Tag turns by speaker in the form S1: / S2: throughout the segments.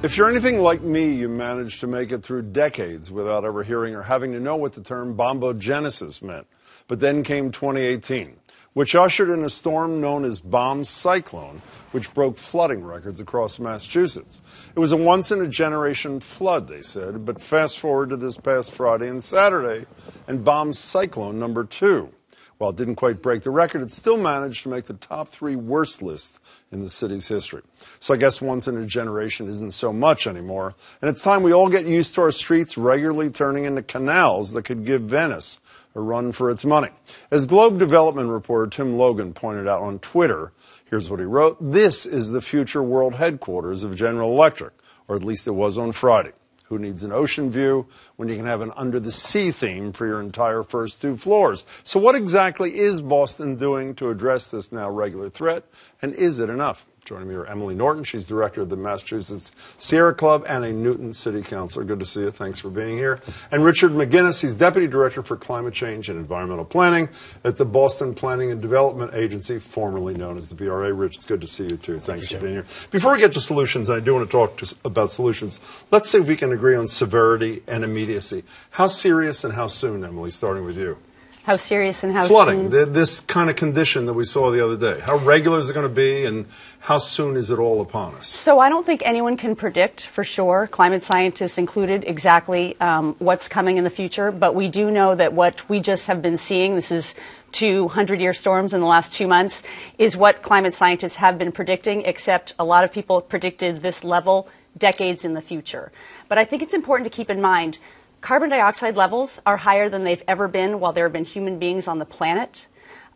S1: If you're anything like me, you managed to make it through decades without ever hearing or having to know what the term bombogenesis meant. But then came 2018, which ushered in a storm known as bomb cyclone, which broke flooding records across Massachusetts. It was a once-in-a-generation flood, they said, but fast forward to this past Friday and Saturday, and bomb cyclone number 2. While it didn't quite break the record, it still managed to make the top 3 worst list in the city's history. So I guess once in a generation isn't so much anymore, and it's time we all get used to our streets regularly turning into canals that could give Venice a run for its money. As Globe development reporter Tim Logan pointed out on Twitter, here's what he wrote: "This is the future world headquarters of General Electric, or at least it was on Friday. Who needs an ocean view when you can have an under-the-sea theme for your entire first 2 floors? So what exactly is Boston doing to address this now regular threat, and is it enough? Joining me are Emily Norton. She's director of the Massachusetts Sierra Club and a Newton City Councilor. Good to see you. Thanks for being here. And Richard McGuinness. He's deputy director for climate change and environmental planning at the Boston Planning and Development Agency, formerly known as the BRA. Rich, it's good to see you, too. Thanks for being here. Before we get to solutions, and I do want to talk about solutions, let's see if we can agree on severity and immediacy. How serious and how soon, Emily, starting with you?
S2: How serious and how
S1: flooding,
S2: soon?
S1: This kind of condition that we saw the other day. How regular is it going to be, and how soon is it all upon us?
S2: So I don't think anyone can predict for sure, climate scientists included, exactly what's coming in the future. But we do know that what we just have been seeing, this is 200-year storms in the last 2 months, is what climate scientists have been predicting, except a lot of people predicted this level decades in the future. But I think it's important to keep in mind carbon dioxide levels are higher than they've ever been while there have been human beings on the planet.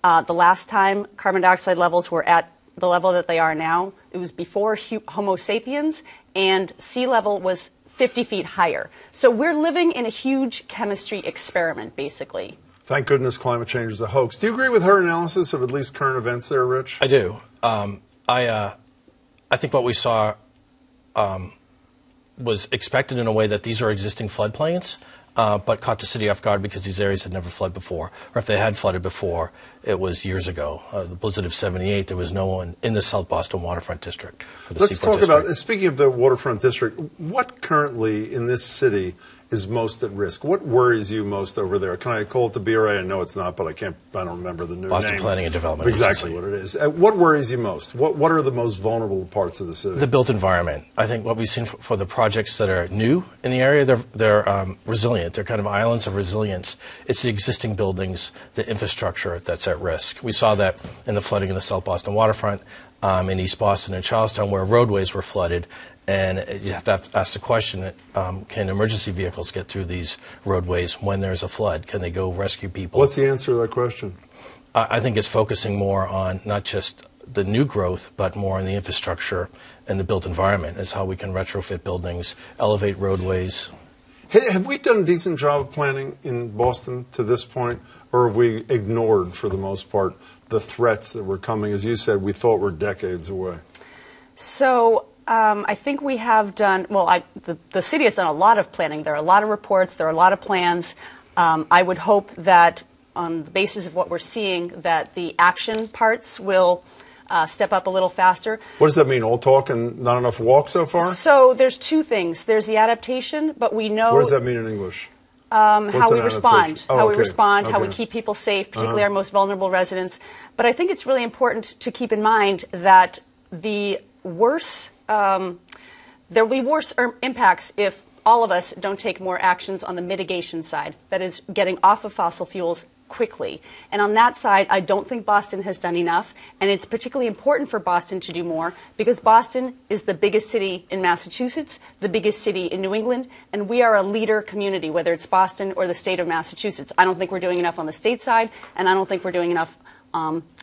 S2: The last time carbon dioxide levels were at the level that they are now, it was before Homo sapiens, and sea level was 50 feet higher. So we're living in a huge chemistry experiment, basically.
S1: Thank goodness climate change is a hoax. Do you agree with her analysis of at least current events there, Rich?
S3: I do. I think what we saw was expected in a way that these are existing floodplains, but caught the city off guard because these areas had never flooded before. Or if they had flooded before, it was years ago. The blizzard of '78, there was no one in the South Boston waterfront district.
S1: Let's talk about, speaking of the waterfront district, what currently in this city is most at risk? What worries you most over there? Can I call it the BRA? I know it's not, but I don't remember the new
S3: Boston
S1: name.
S3: Planning and Development
S1: Exactly
S3: Agency.
S1: what it is. What worries you most? What are the most vulnerable parts of the city?
S3: The built environment. I think what we've seen for the projects that are new in the area, they're resilient. They're kind of islands of resilience. It's the existing buildings, the infrastructure that's at risk. We saw that in the flooding in the South Boston waterfront, in East Boston and Charlestown, where roadways were flooded. And you have to ask the question, can emergency vehicles get through these roadways when there's a flood? Can they go rescue people?
S1: What's the answer to that question?
S3: I think it's focusing more on not just the new growth, but more on the infrastructure and the built environment, is how we can retrofit buildings, elevate roadways.
S1: Have we done a decent job of planning in Boston to this point, or have we ignored, for the most part, the threats that were coming, as you said, we thought were decades away?
S2: So I think we have done, well, the city has done a lot of planning. There are a lot of reports. There are a lot of plans. I would hope that on the basis of what we're seeing, that the action parts will step up a little faster.
S1: What does that mean? All talk and not enough walk so far?
S2: So there's 2 things. There's the adaptation, but we know...
S1: What does that mean in English?
S2: How we respond, how we
S1: Okay.
S2: keep people safe, particularly our most vulnerable residents. But I think it's really important to keep in mind that the worse, there will be worse impacts if all of us don't take more actions on the mitigation side, that is, getting off of fossil fuels quickly. And on that side, I don't think Boston has done enough, and it's particularly important for Boston to do more because Boston is the biggest city in Massachusetts, the biggest city in New England, and we are a leader community, whether it's Boston or the state of Massachusetts. I don't think we're doing enough on the state side, and I don't think we're doing enough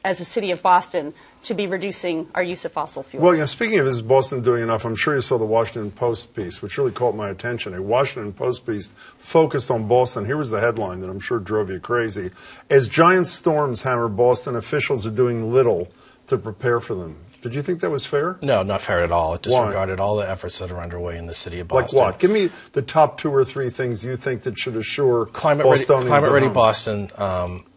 S2: as a city of Boston to be reducing our use of fossil fuels.
S1: Well, yeah, speaking of is Boston doing enough, I'm sure you saw the Washington Post piece, which really caught my attention. A Washington Post piece focused on Boston. Here was the headline that I'm sure drove you crazy. As giant storms hammer Boston, officials are doing little to prepare for them. Did you think that was fair?
S3: No, not fair at all. It disregarded all the efforts that are underway in the city of
S1: Like
S3: Boston.
S1: what? Give me the top 2 or 3 things you think that should assure
S3: Climate Ready Boston,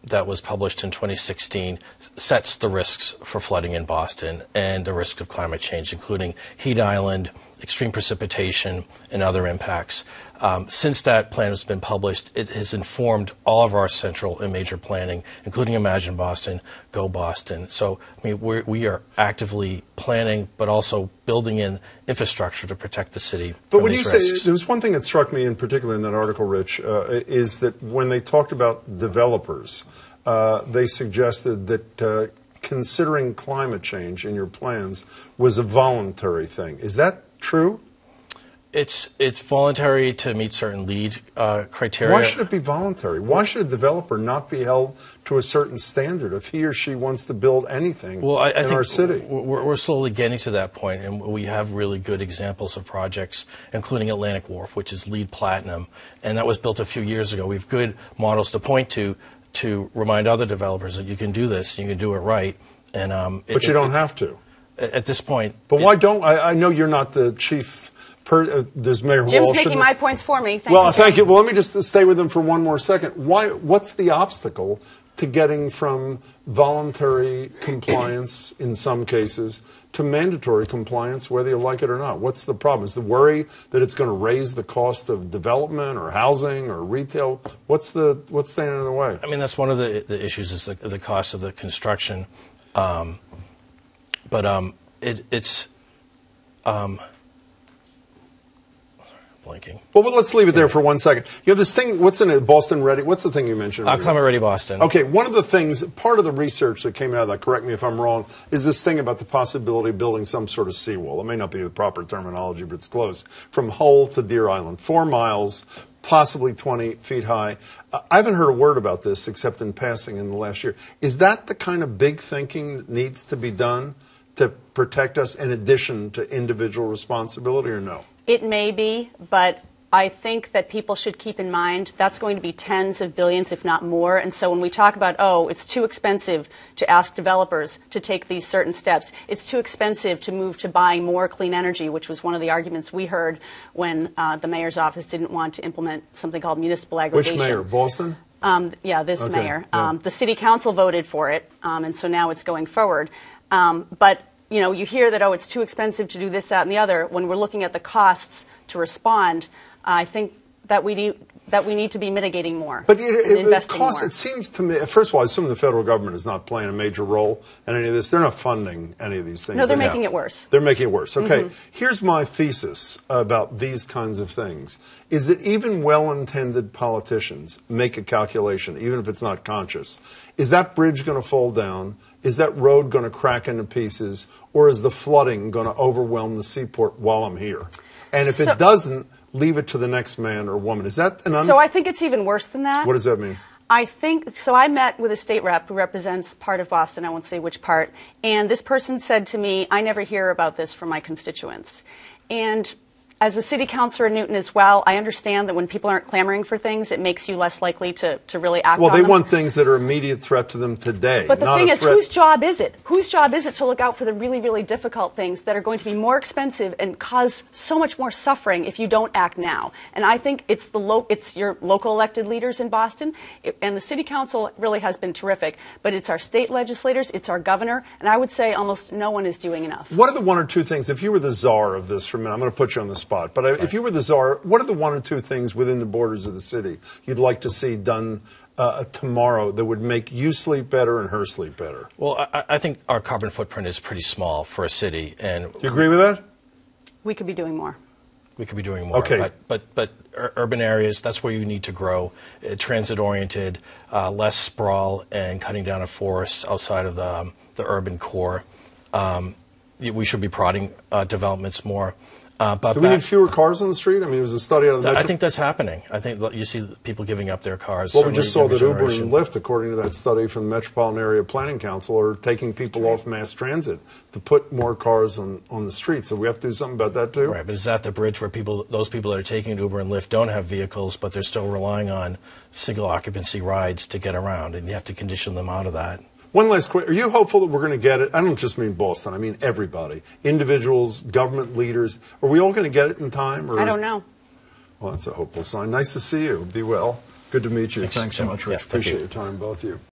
S3: that was published in 2016, sets the risks for flooding in Boston and the risk of climate change, including heat island, extreme precipitation and other impacts. Since that plan has been published, it has informed all of our central and major planning, including Imagine Boston, Go Boston. So I mean, we are actively planning, but also building in infrastructure to protect the city
S1: But
S3: from
S1: when
S3: these
S1: you
S3: risks.
S1: say, there was one thing that struck me in particular in that article, Rich, is that when they talked about developers, they suggested that considering climate change in your plans was a voluntary thing. Is that true?
S3: It's voluntary to meet certain LEED criteria.
S1: Why should it be voluntary? Why should a developer not be held to a certain standard if he or she wants to build anything
S3: in
S1: our city?
S3: We're slowly getting to that point, and we have really good examples of projects, including Atlantic Wharf, which is LEED Platinum, and that was built a few years ago. We have good models to point to remind other developers that you can do this, you can do it right. And
S1: but you don't have to.
S3: At this point.
S1: But why don't I know you're not the chief. There's Mayor
S2: Jim's
S1: Walsh.
S2: making my points for me.
S1: Thank you. Well, let me just stay with them for one more second. What's the obstacle to getting from voluntary compliance in some cases to mandatory compliance, whether you like it or not? What's the problem? Is the worry that it's going to raise the cost of development or housing or retail? What's standing in the way?
S3: I mean, that's one of the issues is the cost of the construction. It's blinking.
S1: Well, let's leave it there for 1 second. You have this thing, what's in it, Boston Ready? What's the thing you mentioned?
S3: Climate Ready Boston.
S1: Okay, one of the things, part of the research that came out of that, correct me if I'm wrong, is this thing about the possibility of building some sort of seawall. It may not be the proper terminology, but it's close. From Hull to Deer Island, 4 miles, possibly 20 feet high. I haven't heard a word about this except in passing in the last year. Is that the kind of big thinking that needs to be done to protect us in addition to individual responsibility, or no?
S2: It may be, but I think that people should keep in mind that's going to be tens of billions, if not more. And so when we talk about, oh, it's too expensive to ask developers to take these certain steps, it's too expensive to move to buying more clean energy, which was one of the arguments we heard when the mayor's office didn't want to implement something called municipal aggregation.
S1: Which mayor? Boston?
S2: Yeah, this mayor.
S1: Yeah.
S2: The city council voted for it, and so now it's going forward. But you know, you hear that, oh, it's too expensive to do this, that, and the other. When we're looking at the costs to respond, I think that we need to be mitigating more.
S1: But
S2: investing more.
S1: It seems to me, first of all, I assume the federal government is not playing a major role in any of this. They're not funding any of these things.
S2: No, they're making it worse.
S1: They're making it worse. Okay, Here's my thesis about these kinds of things, is that even well-intended politicians make a calculation, even if it's not conscious. Is that bridge going to fall down? Is that road going to crack into pieces? Or is the flooding going to overwhelm the seaport while I'm here? And if it doesn't, leave it to the next man or woman. Is that an
S2: So I think it's even worse than that.
S1: What does that mean?
S2: I think, so I met with a state rep who represents part of Boston, I won't say which part, and this person said to me, I never hear about this from my constituents. And as a city councilor in Newton as well, I understand that when people aren't clamoring for things, it makes you less likely to really act on them.
S1: Well, they want things that are immediate threat to them today.
S2: But the thing is, whose job is it? Whose job is it to look out for the really, really difficult things that are going to be more expensive and cause so much more suffering if you don't act now? And I think it's your local elected leaders in Boston, and the city council really has been terrific, but it's our state legislators, it's our governor, and I would say almost no one is doing enough.
S1: What are the one or two things, if you were the czar of this for a minute, I'm going to put you on the spot, but if you were the czar, what are the one or two things within the borders of the city you'd like to see done tomorrow that would make you sleep better and her sleep better?
S3: Well, I think our carbon footprint is pretty small for a city. And
S1: do you agree with that?
S2: We could be doing more.
S3: We could be doing more.
S1: Okay.
S3: But urban areas, that's where you need to grow. Transit-oriented, less sprawl, and cutting down of forests outside of the urban core. We should be prodding developments more.
S1: Do we need fewer cars on the street? I mean, there was a study out of the Metro.
S3: I think that's happening. I think you see people giving up their cars.
S1: Well, we just saw that Uber and Lyft, according to that study from the Metropolitan Area Planning Council, are taking people off mass transit to put more cars on the street. So we have to do something about that, too?
S3: Right, but is that the bridge where those people that are taking Uber and Lyft don't have vehicles, but they're still relying on single occupancy rides to get around, and you have to condition them out of that?
S1: One last question. Are you hopeful that we're going to get it? I don't just mean Boston. I mean everybody. Individuals, government leaders. Are we all going to get it in time? Or
S2: I don't know.
S1: Well, that's a hopeful sign. Nice to see you. Be well. Good to meet you. Thanks so much, Rich. Appreciate your time, both of you.